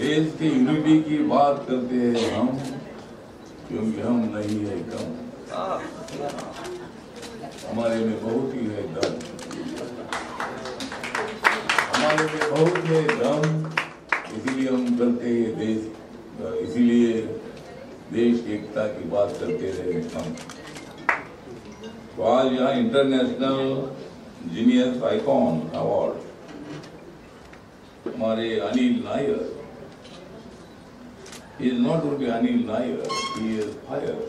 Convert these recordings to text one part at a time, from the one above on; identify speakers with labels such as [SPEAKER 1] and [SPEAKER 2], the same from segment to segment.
[SPEAKER 1] देश की यूनिटी की बात करते हैं हम, क्योंकि हम नहीं है कम, हमारे में बहुत ही है दम, हमारे में बहुत है दम, इसीलिए हम करते हैं देश, इसीलिए देश की एकता की बात करते रहे हम। तो आज यहाँ इंटरनेशनल जीनियस आइकॉन अवार्ड हमारे Anil Nair, he is not only Anil Nair, he is fire.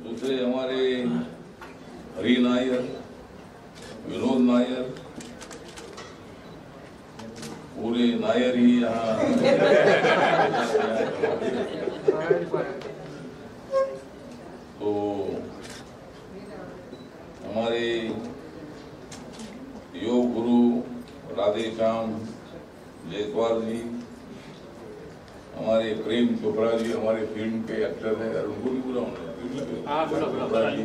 [SPEAKER 1] दूसरे हमारे हरी नायर, विनोद नायर, पूरे नायर ही यहाँ तो हमारे योग गुरु राधेश्याम जायसवाल जी, हमारे प्रेम चोपड़ा जी, हमारे फिल्म के एक्टर हैं, और उनको भी बुरा होना चोपड़ा जी,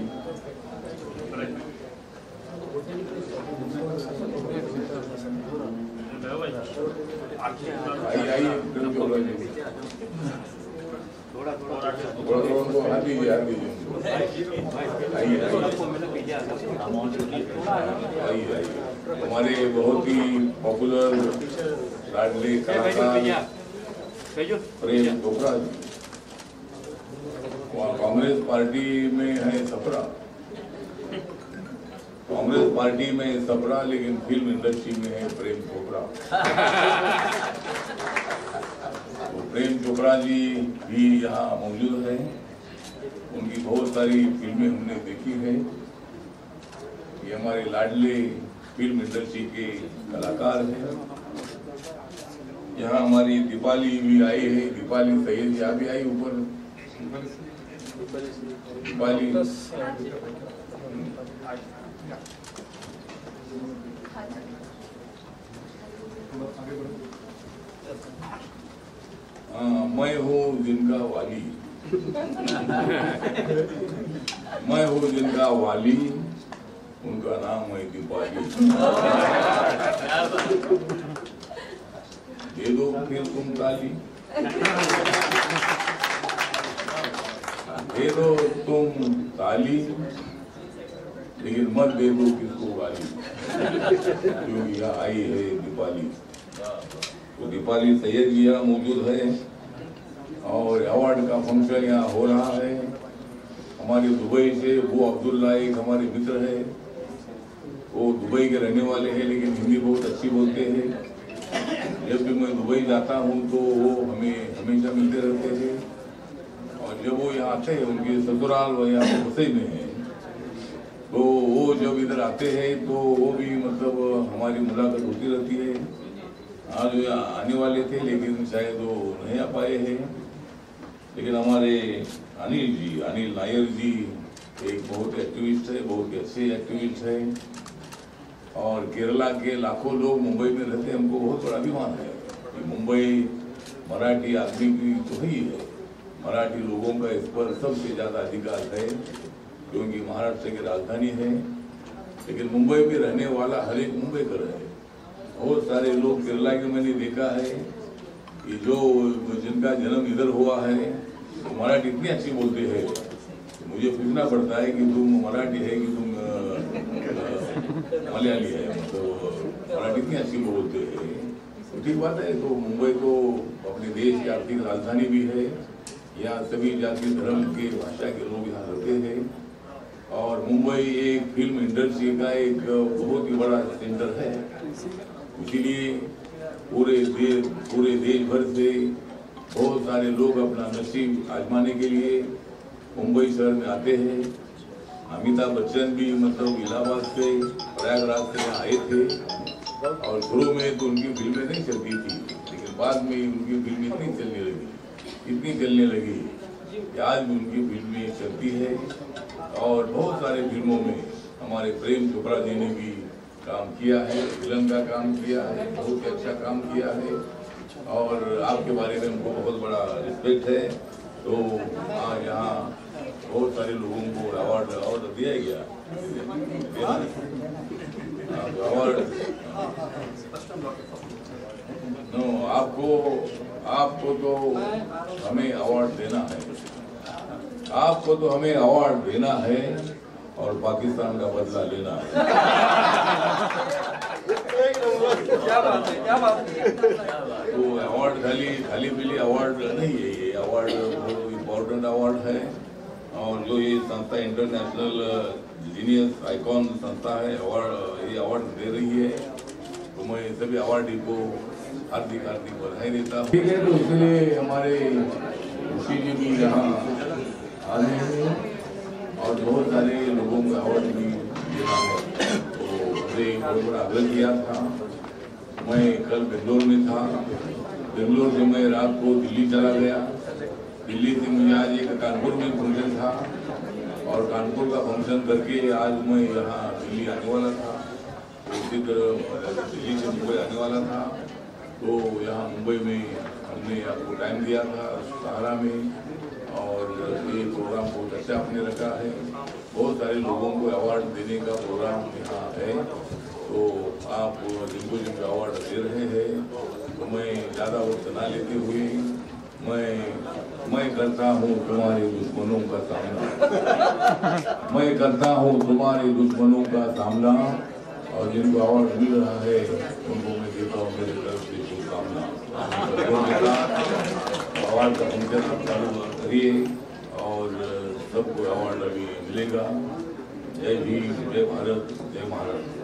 [SPEAKER 1] आइए प्रेम चोपड़ा जी, थोड़ा उनको हाथ दीजिए, आइए हमारे बहुत ही पॉपुलर लाडले कलाकार प्रेम चोपड़ा जी, वहाँ कांग्रेस पार्टी में है सपरा, कांग्रेस पार्टी में सपरा, लेकिन फिल्म इंडस्ट्री में है प्रेम चोपड़ा। तो प्रेम चोपड़ा जी भी यहाँ मौजूद हैं, उनकी बहुत सारी फिल्में हमने देखी है। ये हमारे लाडले फिल्म इंडस्ट्री के कलाकार हैं। यहाँ हमारी दीपाली भी आई है, दीपाली सैयद यहाँ भी आई ऊपर, दीपाली मैं हूँ जिनका वाली, मैं हूँ जिनका वाली, उनका नाम है दीपाली। दे दो फिर तुम ताली, दे दो तुम ताली, लेकिन मत दे दो किसको गाली, क्योंकि यहाँ आई है दीपाली। तो दीपाली सैयद जी यहाँ मौजूद है और अवार्ड का फंक्शन यहाँ हो रहा है। हमारे दुबई से वो अब्दुल्ला एक हमारे मित्र है, वो दुबई के रहने वाले हैं, लेकिन हिंदी बहुत अच्छी बोलते हैं। जब भी मैं दुबई जाता हूँ तो वो हमें हमेशा मिलते रहते हैं, और जब वो यहाँ आते हैं, उनके ससुराल वो यहाँ मुंबई में है, तो वो जब इधर आते हैं तो वो भी मतलब हमारी मुलाकात होती रहती है। आज वो यहाँ आने वाले थे, लेकिन शायद वो नहीं आ पाए हैं। लेकिन हमारे अनिल जी, अनिल नायर जी एक बहुत एक्टिविस्ट है, बहुत अच्छे एक्टिविस्ट हैं, और केरला के लाखों लोग मुंबई में रहते हैं। हमको बहुत बड़ा अभिमान है कि मुंबई मराठी आदमी की तो ही है, मराठी लोगों का इस पर सबसे ज़्यादा अधिकार है, क्योंकि महाराष्ट्र की राजधानी है। लेकिन मुंबई में रहने वाला हर एक मुंबईकर है। बहुत सारे लोग केरला के मैंने देखा है कि जो जिनका जन्म इधर हुआ है, तो मराठी इतनी अच्छी बोलते हैं, मुझे पूछना पड़ता है कि तुम मराठी है कि तुम मलयाली है, तो मराठी इतनी अच्छी बोलते हैं। तो ठीक बात है। तो मुंबई तो अपने देश की आर्थिक राजधानी भी है, यहाँ सभी जाति धर्म के भाषा के लोग यहाँ रहते हैं, और मुंबई एक फिल्म इंडस्ट्री का एक बहुत ही बड़ा सेंटर है। इसीलिए पूरे देश भर से बहुत सारे लोग अपना नसीब आजमाने के लिए मुंबई शहर में आते हैं। अमिताभ बच्चन भी मतलब इलाहाबाद से, प्रयागराज से आए थे, और शुरू में तो उनकी फिल्में नहीं चलती थी, लेकिन बाद में उनकी फिल्में इतनी चलने लगी कि आज भी उनकी फिल्में चलती है। और बहुत सारे फिल्मों में हमारे प्रेम चोपड़ा जी ने भी काम किया है, विलन का काम किया है, बहुत ही अच्छा काम किया है, और आपके बारे में हमको बहुत बड़ा रिस्पेक्ट है। तो आज यहाँ बहुत सारे लोगों को अवार्ड दिया गया, नो, आपको तो हमें अवार्ड देना है, आपको तो हमें अवार्ड देना है और पाकिस्तान का बदला लेना है।
[SPEAKER 2] क्या बात है, क्या बात है।
[SPEAKER 1] तो अवार्ड खाली पीली अवार्ड नहीं है, ये अवार्ड बहुत इम्पोर्टेंट अवार्ड है। और जो ये संस्था इंटरनेशनल जीनियस आइकॉन संस्था है, ये अवार्ड दे रही है, तो मैं सभी अवार्डी को हार्दिक बधाई देता हूँ। ठीक है, तो इसलिए हमारे ऋषि जी भी यहाँ आ रहे हैं और बहुत सारे लोगों को अवार्ड भी देना है। तो मुझे बहुत बड़ा आग्रह किया था। मैं कल बेंगलोर में था, बेंगलोर से मैं रात को दिल्ली चला गया, दिल्ली से मुझे आज एक कानपुर में फंक्शन था और कानपुर का फंक्शन करके आज मैं यहाँ दिल्ली आने वाला था। उसी तरह दिल्ली से मुंबई आने वाला था, तो यहाँ मुंबई में हमने आपको टाइम दिया था सहारा में, और ये प्रोग्राम बहुत अच्छा आपने रखा है। बहुत सारे लोगों को अवार्ड देने का प्रोग्राम यहाँ है, तो आप जिनको अवार्ड दे रहे हैं, तो मैं ज़्यादा वक्त ना लेते हुए मैं करता हूँ तुम्हारे दुश्मनों का सामना, मैं करता हूँ तुम्हारे दुश्मनों का सामना, और जिनको अवार्ड मिल रहा है उनको मैं देता हूँ मेरी तरफ से शुभकामना। अवार्ड का फंक्शन आप चालू करिए और सबको अवार्ड अभी मिलेगा। जय भीम, जय भारत, जय महाराष्ट्र।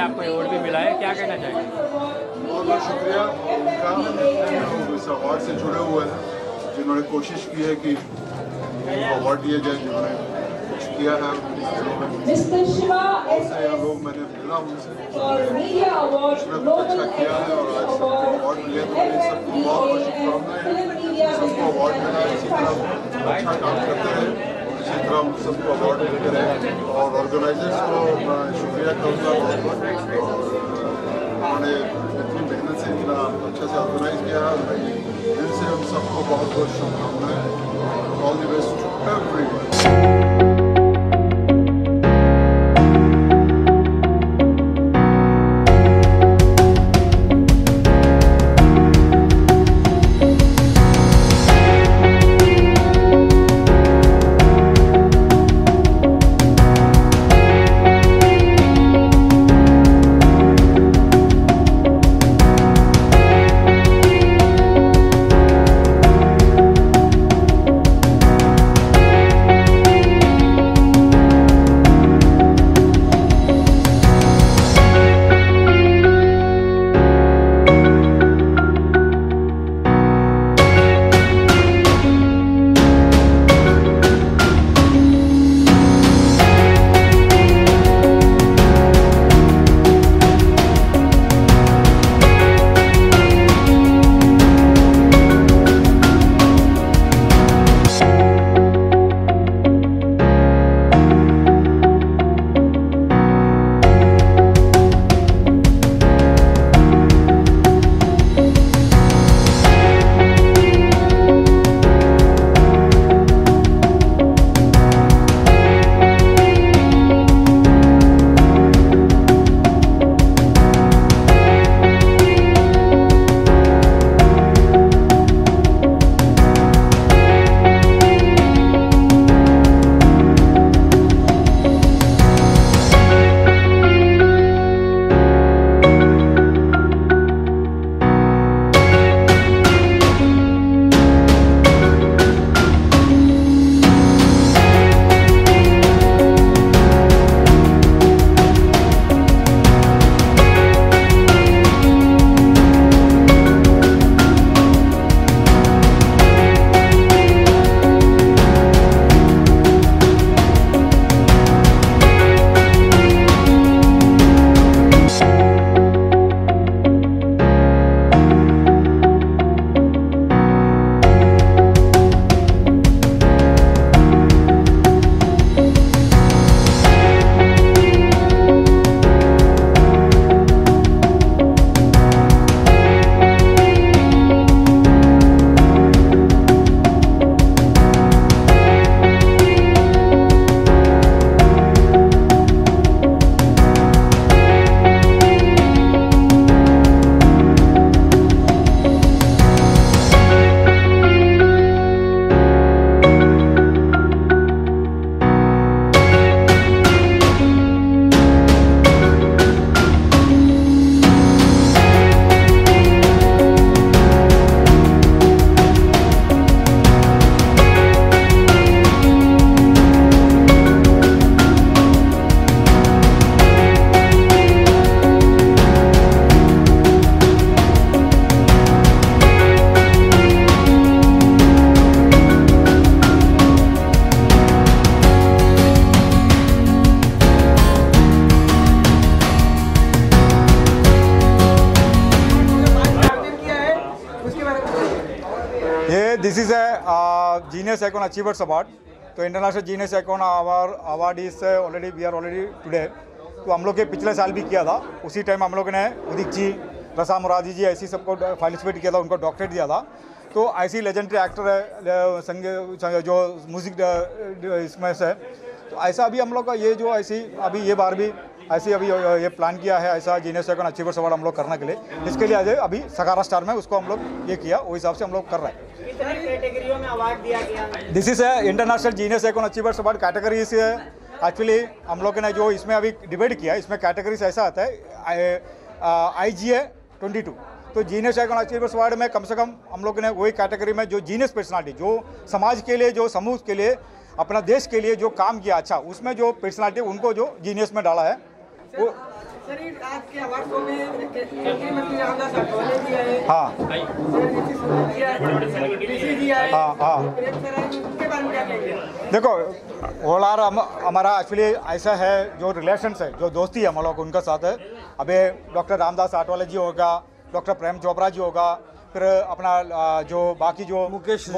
[SPEAKER 3] आपको अवार्ड भी मिला है, क्या कहना चाहेंगे?
[SPEAKER 4] बहुत बहुत शुक्रिया उनका, इस अवार्ड से जुड़े हुए हैं जिन्होंने कोशिश की है कि अवार्ड दिया जाए, जिन्होंने कुछ किया है लोग, मैंने मिला उनसे, उसने कुछ अच्छा किया है और आज सबको अवार्ड मिले, तो सबको बहुत बहुत शुभकामनाएं, सबको सबको अवार्ड मिलकर है और ऑर्गेनाइजर्स को शुक्रिया करूँगा बहुत बहुत। उन्होंने इतनी मेहनत से इतना अच्छा से ऑर्गेनाइज किया है, दिल से उन सबको बहुत बहुत शुभकामनाएं। All the best to everyone.
[SPEAKER 5] This is a Genius Icon Achievers Award. तो international genius icon award is already we are already today. तो हम लोग के पिछले साल भी किया था, उसी टाइम हम लोगों ने उदित जी, रसा मुरादी जी ऐसी सबको पार्टिसिपेट किया था, उनको डॉक्टरेट दिया था। तो ऐसी लेजेंडरी एक्टर है संग जो म्यूजिक इसमें से, तो ऐसा अभी हम लोग का ये जो ऐसी अभी ये बार भी ऐसे अभी ये प्लान किया है ऐसा जीनियस आइकॉन अचीवर्स अवार्ड हम लोग करने के लिए। इसके लिए आज अभी सकारा स्टार में उसको हम लोग ये किया, वो हिसाब से हम लोग कर रहे हैं।
[SPEAKER 2] कितनी कैटेगरियों में अवार्ड दिया गया?
[SPEAKER 5] This is international genius icon achievers award category से एक्चुअली हम लोग ने जो इसमें अभी डिबेट किया, इसमें कैटेगरीज ऐसा आता है IGA 22। तो जीनियस आइकॉन अचीवर्स अवार्ड में कम से कम हम लोग ने वही कैटेगरी में जो जीनियस पर्सनालिटी, जो समाज के लिए, जो समूह के लिए, अपना देश के लिए जो काम किया अच्छा, उसमें जो पर्सनालिटी उनको जो जीनियस में डाला है वो।
[SPEAKER 2] सर आज के अवार्ड शो में केंद्रीय मंत्री रामदास अठावले जी आए,
[SPEAKER 5] हाँ
[SPEAKER 2] उनके बारे में क्या कहेंगे?
[SPEAKER 5] देखो ओलार हमारा एक्चुअली ऐसा है, जो रिलेशंस है, जो दोस्ती है हम लोग उनका साथ है। अभी डॉक्टर रामदास अठावले जी होगा, डॉक्टर प्रेम चोपड़ा जी होगा, फिर अपना जो बाकी जो मुकेश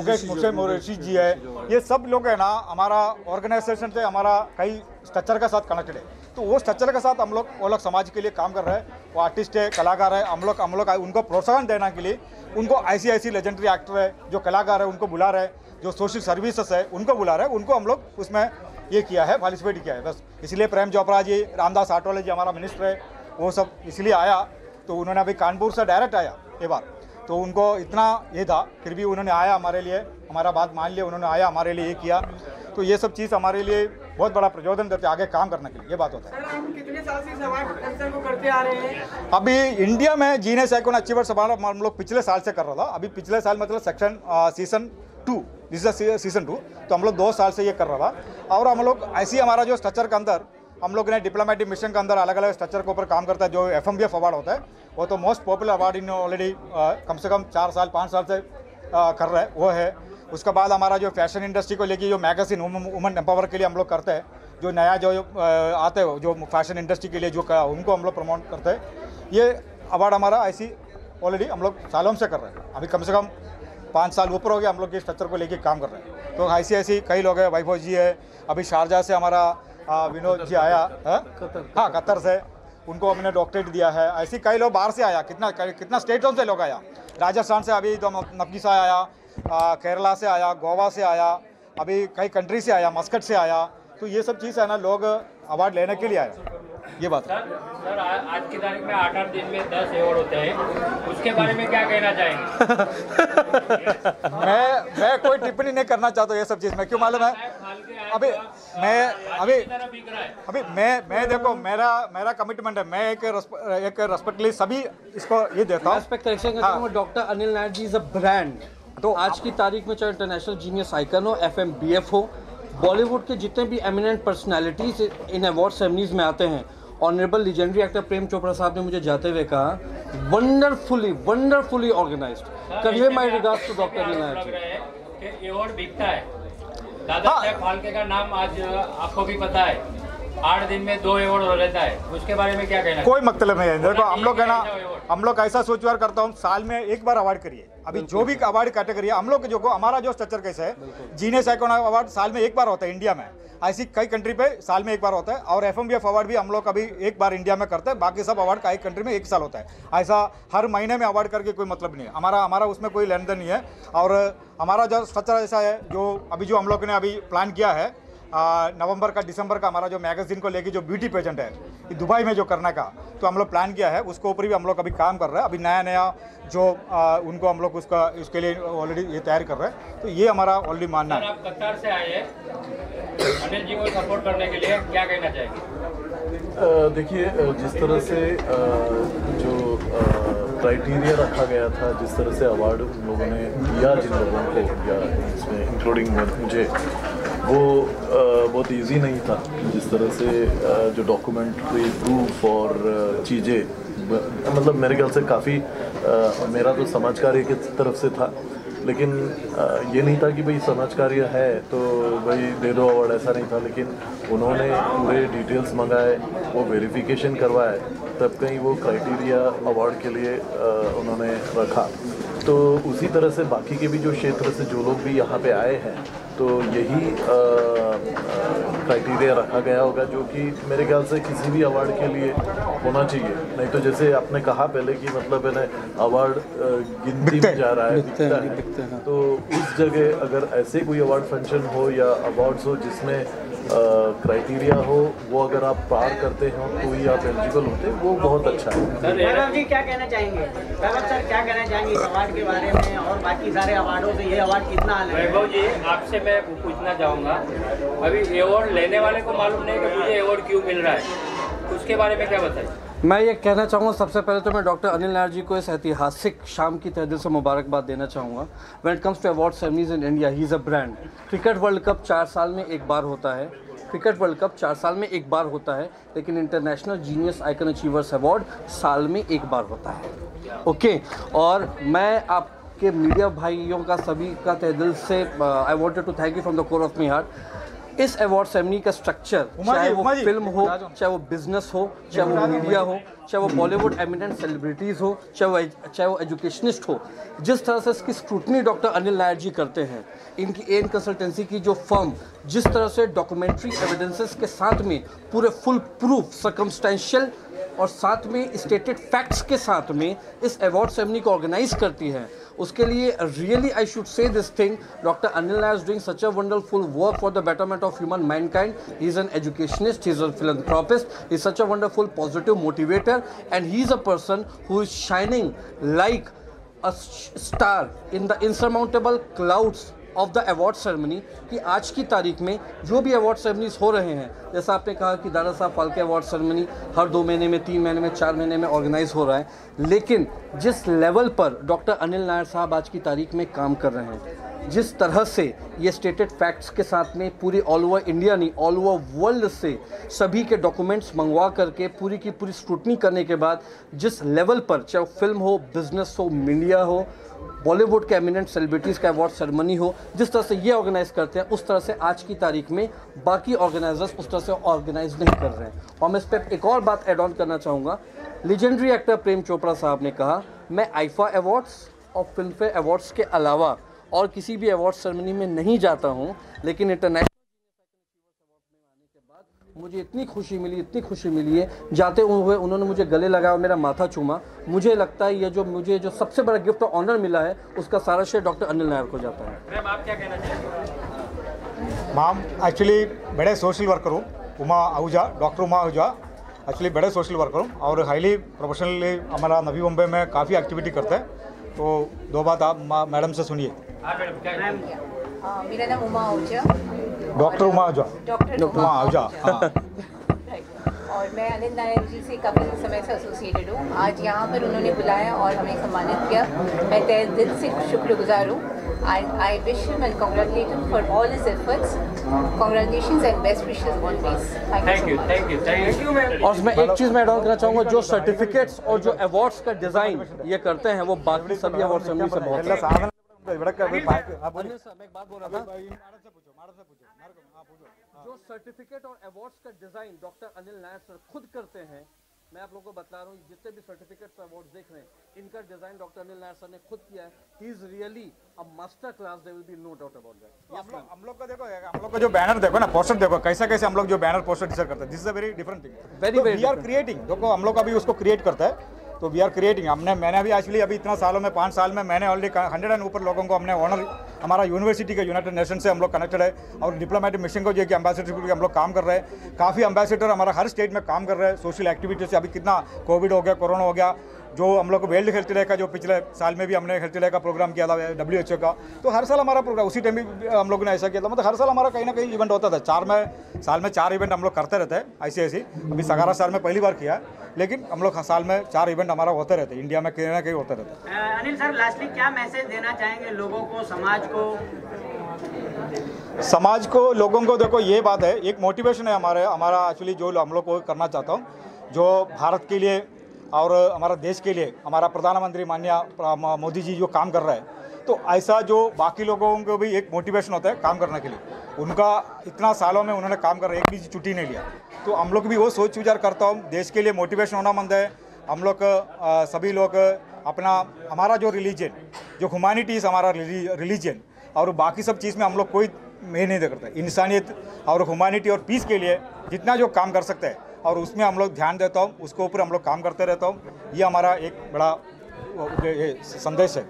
[SPEAKER 5] मोरेशी जी है, ये सब लोग है ना हमारा ऑर्गेनाइजेशन से हमारा कई स्ट्रक्चर के साथ कनेक्टेड है। तो वो स्ट्रक्चर के साथ हम लोग वो लोग समाज के लिए काम कर रहे हैं। वो आर्टिस्ट है, कलाकार है, हम लोग उनको प्रोत्साहन देने के लिए उनको ऐसी लेजेंडरी एक्टर है जो कलाकार है उनको बुला रहे हैं, जो सोशल सर्विसेज है उनको बुला रहे हैं, उनको हम लोग उसमें ये किया है, पार्टिसिपेट किया है बस। इसलिए प्रेम चोपड़ा जी, रामदास आठवले जी हमारा मिनिस्टर है, वो सब इसलिए आया। तो उन्होंने अभी कानपुर से डायरेक्ट आया ये बार, तो उनको इतना ये था, फिर भी उन्होंने आया हमारे लिए, हमारा बात मान लिया, उन्होंने आया हमारे लिए ये किया। तो ये सब चीज़ हमारे लिए बहुत बड़ा प्रचोदन देते आगे काम करने के लिए, ये बात होता है।
[SPEAKER 2] सर, आप कितने साल से अवार्ड फंक्शन को करते आ रहे हैं?
[SPEAKER 5] अभी इंडिया में जीनियस आइकॉन अचीवर्स अवार्ड हम लोग पिछले साल से कर रहा था। अभी पिछले साल मतलब सीजन 2, दिस इज सीजन 2, तो हम लोग 2 साल से ये कर रहा था। और हम लोग ऐसे ही हमारा जो स्ट्रक्चर के अंदर हम लोग ने डिप्लोमेटिक मिशन के अंदर अलग अलग स्ट्रक्चर के ऊपर काम करता है। जो FMBF अवार्ड होता है वो तो most popular award in already कम से कम 4 साल 5 साल से कर रहे हैं, वो है। उसके बाद हमारा जो फैशन इंडस्ट्री को लेके जो मैगजीन वुमन एम्पावर के लिए हम लोग करते हैं, जो नया जो आते हो जो फैशन इंडस्ट्री के लिए जो उनको हम लोग प्रमोट करते हैं। ये अवार्ड हमारा ऐसी ऑलरेडी हम लोग सालों से कर रहे हैं। अभी कम से कम 5 साल ऊपर हो गया हम लोग ये स्ट्रक्चर को लेके काम कर रहे हैं। तो ऐसी कई लोग हैं, वैभव जी है, अभी शारजा से हमारा विनोद जी आया, हाँ कतर से, उनको हमने डॉक्टरेट दिया है। ऐसे कई लोग बाहर से आया, कितना स्टेटों से लोग आया, राजस्थान से अभी तो नफीसा आया, केरला से आया, गोवा से आया, अभी कई कंट्री से आया, मस्कट से आया। तो ये सब चीज़ है ना, लोग अवार्ड लेने के लिए आए, ये बात है।
[SPEAKER 3] सर आज की तारीख में 8 दिन में 10 अवार्ड होते हैं, उसके बारे में क्या कहना चाहेंगे?
[SPEAKER 5] मैं कोई टिप्पणी नहीं करना चाहता ये सब चीज़ में, क्यों मालूम है? अभी मैं देखो मेरा कमिटमेंट है, मैं एक रेस्पेक्टली सभी इसको ये देता हूँ।
[SPEAKER 6] Doctor Anil Nair ji is a brand. तो आज की तारीख में चाहे इंटरनेशनल जीनियस आइकन हो, FMBF हो, बॉलीवुड के जितने भी एमिनेंट पर्सनालिटीज इन अवार्ड सेरेमनीज में आते हैं, honourable legendary actor Prem Chopra साहब ने मुझे जाते हुए कहा, wonderfully organised. Convey my regards to doctor Anil Nair ji.
[SPEAKER 3] कि अवार्ड बिकता है। दादा साहब फाल्के का नाम आज आपको भी पता है, 8 दिन में 2 अवार्ड हो रहता है, उसके बारे में क्या कहना?
[SPEAKER 5] कोई मतलब नहीं है। देखो हम लोग है ना, हम लोग ऐसा सोच विचार करता हूँ, साल में एक बार अवार्ड करिए। अभी जो भी अवार्ड कैटेगरी है हम लोग जो हमारा जो स्ट्रक्चर कैसे है, जीनियस आइकॉन अवार्ड साल में एक बार होता है इंडिया में, ऐसी कई कंट्री पे साल में एक बार होता है। और FMBF अवार्ड भी हम लोग अभी एक बार इंडिया में करते हैं, बाकी सब अवार्ड कई कंट्री में 1 साल होता है। ऐसा हर महीने में अवार्ड करके कोई मतलब नहीं है, हमारा उसमें कोई लेन देन नहीं है। और हमारा जो स्ट्रक्चर ऐसा है, जो हम लोग ने अभी प्लान किया है नवंबर का दिसंबर का, हमारा जो मैगजीन को लेके जो ब्यूटी पेजेंट है दुबई में जो करने का, तो हम लोग प्लान किया है, उसके ऊपर भी हम लोग अभी काम कर रहे हैं। अभी नया जो उनको हम लोग उसके लिए ऑलरेडी ये तैयार कर रहे हैं। तो ये हमारा ऑलरेडी मानना है।
[SPEAKER 3] आप कतार से आए हैं अनिल जी को सपोर्ट करने के लिए, क्या कहना चाहेंगे?
[SPEAKER 7] देखिए, जिस तरह से जो क्राइटेरिया रखा गया था, जिस तरह से अवार्ड उन लोगों ने दिया जिन लोगों को, या इसमें इंक्लूडिंग मुझे, वो बहुत इजी नहीं था। जिस तरह से जो डॉक्यूमेंट्री प्रूफ और चीज़ें, मतलब मेरे ख्याल से काफ़ी मेरा तो समाज कार्य की तरफ से था, लेकिन ये नहीं था कि भाई समाज कार्य है तो भाई दे दो अवार्ड, ऐसा नहीं था। लेकिन उन्होंने पूरे डिटेल्स मंगाए, वो वेरिफिकेशन करवाए, तब कहीं वो क्राइटेरिया अवार्ड के लिए उन्होंने रखा। तो उसी तरह से बाकी के भी जो क्षेत्र से जो लोग भी यहाँ पे आए हैं, तो यही क्राइटेरिया रखा गया होगा, जो कि मेरे ख्याल से किसी भी अवार्ड के लिए होना चाहिए। नहीं तो जैसे आपने कहा पहले कि मतलब है ना, अवार्ड गिनती में जा रहा है, बिकता है। तो उस जगह अगर ऐसे कोई अवार्ड फंक्शन हो या अवार्ड्स हो जिसमें क्राइटेरिया हो, वो अगर आप पार करते हो तो ही आप एलिजिबल होते हैं, वो बहुत अच्छा है।
[SPEAKER 2] वैभव जी क्या कहना चाहेंगे? वैभव सर क्या कहना चाहेंगे इस अवार्ड के बारे में और बाकी सारे अवार्डों से ये अवार्ड कितना अलग है?
[SPEAKER 3] वैभव जी, आपसे मैं पूछना चाहूँगा, अभी अवार्ड लेने वाले को मालूम नहीं कि मुझे अवार्ड क्यों मिल रहा है, उसके बारे में क्या बताइए?
[SPEAKER 6] मैं ये कहना चाहूँगा, सबसे पहले तो मैं डॉक्टर अनिल नायर जी को इस ऐतिहासिक शाम की तहे दिल से मुबारकबाद देना चाहूँगा। When it comes to award ceremonies in India, he is a brand. Cricket world cup 4 साल में एक बार होता है, क्रिकेट वर्ल्ड कप 4 साल में एक बार होता है, लेकिन international genius icon achievers award साल में एक बार होता है। ओके, और मैं आपके मीडिया भाइयों का सभी का तहे दिल से I wanted to thank you from the core of my heart. इस अवार्ड सेरेमनी का स्ट्रक्चर, चाहे वो फिल्म हो, चाहे वो बिजनेस हो, चाहे वो मीडिया हो, चाहे वो बॉलीवुड एमिनेंट सेलिब्रिटीज़ हो, चाहे वो एजुकेशनिस्ट हो, जिस तरह से इसकी स्क्रूटनी डॉक्टर अनिल नायर जी करते हैं, इनकी एन कंसल्टेंसी की जो फर्म जिस तरह से डॉक्यूमेंट्री एविडेंसेस के साथ में पूरे फुल प्रूफ सर्कमस्टेंशियल और साथ में स्टेटेड फैक्ट्स के साथ में इस अवार्ड सेरेमनी को ऑर्गेनाइज करती है, उसके लिए really I should say this thing, doctor Anil Nair is doing such a wonderful work for the betterment of human Mankind. He is an educationist, he is a philanthropist, he is such a wonderful positive motivator, and he is a person who is shining like a star in the insurmountable clouds of the award ceremony. कि आज की तारीख में जो भी award ceremonies हो रहे हैं, जैसा आपने कहा कि दादा साहब फाल्के अवार्ड सेरेमनी हर 2 महीने में, 3 महीने में, 4 महीने में ऑर्गेनाइज हो रहा है, लेकिन जिस लेवल पर डॉक्टर अनिल नायर साहब आज की तारीख में काम कर रहे हैं, जिस तरह से ये स्टेटेड फैक्ट्स के साथ में पूरी ऑल ओवर इंडिया नहीं ऑल ओवर वर्ल्ड से सभी के डॉक्यूमेंट्स मंगवा करके पूरी की पूरी स्क्रूटनी करने के बाद जिस लेवल पर, चाहे फिल्म हो, बिजनेस हो, मीडिया हो, बॉलीवुड के एमिनेंट सेलिब्रिटीज़ का अवार्ड सेरेमनी हो, जिस तरह से ये ऑर्गेनाइज करते हैं, उस तरह से आज की तारीख में बाकी ऑर्गेनाइजर्स उस तरह से ऑर्गेनाइज नहीं कर रहे हैं. और मैं इस पर एक और बात ऐड ऑन करना चाहूँगा. लीजेंडरी एक्टर प्रेम चोपड़ा साहब ने कहा, मैं आईफा अवार्ड्स और फिल्म फेयर अवार्ड्स के अलावा और किसी भी अवार्ड सेरेमनी में नहीं जाता हूँ, लेकिन इंटरनेशनल मुझे इतनी खुशी मिली है, जाते हुए उन्होंने मुझे गले लगाया और मेरा माथा चूमा. मुझे लगता है ये जो मुझे जो सबसे बड़ा गिफ्ट और ऑनर मिला है, उसका सारा श्रेय डॉक्टर अनिल नायर को जाता है.
[SPEAKER 3] मैम, आप क्या कहना चाहेंगे?
[SPEAKER 5] मैम एक्चुअली बड़े सोशल वर्कर हूँ, उमा आहूजा, डॉक्टर उमा आहूजा एक्चुअली बड़े सोशल वर्कर हूँ और हाईली प्रोफेशनली हमारा नवी मुंबई में काफ़ी एक्टिविटी करते हैं. तो 2 बात आप मैडम से सुनिए.
[SPEAKER 8] मेरा नाम उमा आहूजा,
[SPEAKER 5] डॉक्टर उमा आहूजा,
[SPEAKER 8] डॉक्टर
[SPEAKER 5] उमा आहूजा.
[SPEAKER 8] और मैं अनिल नायर जी से काफ़ी समय से एसोसिएटेड हूँ. आज यहाँ पर उन्होंने बुलाया और हमें सम्मानित किया. मैं तहे दिल से शुक्रगुजार हूँ. I wish him and congratulate him for all his efforts. Congratulations and best wishes always.
[SPEAKER 3] Thank you, ma'am.
[SPEAKER 6] और मैं एक चीज़ मैं ऐड ऑन करना चाहूँगा, जो सर्टिफिकेट्स और जो अवार्ड्स का डिज़ाइन ये करते हैं, वो बाकी सभी अवार्ड सेरेमनी से बहुत
[SPEAKER 5] अनिल साहब
[SPEAKER 6] मैं एक बात बोल रहा था, जो सर्टिफिकेट और अवार्ड्स का design doctor Anil Nair sir खुद करते हैं. मैं आप लोगों को बता रहा हूँ, जितने भी सर्टिफिकेट्स और अवार्ड्स देख रहे हैं, इनका design doctor Anil Nair sir ने खुद किया है. He is really a master class, there will be no doubt about that.
[SPEAKER 5] हम लोग का देखो, हम लोग का जो बैनर देखो ना, पोस्टर देखो कैसे हम लोग जो बैनर पोस्टर डिजाइन करते हैं, this is a very different thing. We are creating. देखो हम लोग अभी उसको क्रिएट करता है, तो वी आर क्रिएटिंग. मैंने अभी एक्चुअली अभी इतना सालों में 5 साल में मैंने ऑलरेडी 100 एंड ऊपर लोगों को हमने ऑनर, हमारा यूनिवर्सिटी के यूनाइटेड नेशन से हम लोग कनेक्टेड है और डिप्लोमेटिक मिशन को जो कि एम्बेसडर हम लोग काम कर रहे हैं. काफ़ी एम्बेसडर हमारा हर स्टेट में काम कर रहे हैं सोशल एक्टिविटी से. अभी कितना कोविड हो गया, कोरोना हो गया, जो हम लोग वर्ल्ड हेल्थ डे का जो पिछले साल में भी हमने हेल्थ डे का प्रोग्राम किया था WHO का, तो हर साल हमारा प्रोग्राम उसी टाइम भी हम लोगों ने ऐसा किया था. मतलब हर साल हमारा कहीं ना कहीं इवेंट होता था. साल में 4 इवेंट हम लोग करते रहते हैं ऐसे. अभी 11 साल में पहली बार किया है, लेकिन हम लोग साल में 4 इवेंट हमारा होते रहते हैं, इंडिया में कहीं ना कहीं होते रहते हैं.
[SPEAKER 2] अनिल सर, लास्टली क्या मैसेज देना चाहेंगे लोगों को, समाज को, लोगों को? देखो ये बात है, एक मोटिवेशन है हमारा एक्चुअली जो हम लोग को करना चाहता हूँ, जो भारत के लिए और हमारा देश के लिए हमारा प्रधानमंत्री माननीय मोदी जी जो काम कर रहे हैं, तो ऐसा जो बाकी लोगों को भी एक मोटिवेशन होता है काम करने के लिए. उनका इतना सालों में उन्होंने काम कर एक भी छुट्टी नहीं लिया, तो हम लोग भी वो सोच विचार करता हूँ. देश के लिए मोटिवेशन होना मंद है. हम लोग सभी लोग अपना, हमारा जो रिलीजन, जो ह्यूमैनिटीज़ हमारा रिलीजन और बाकी सब चीज़ में हम लोग कोई में नहीं करता. इंसानियत और ह्यूमैनिटी और पीस के लिए जितना जो काम कर सकते हैं और उसमें हम लोग ध्यान देता हूँ, उसके ऊपर हम लोग काम करते रहता हूँ. ये हमारा एक बड़ा संदेश है.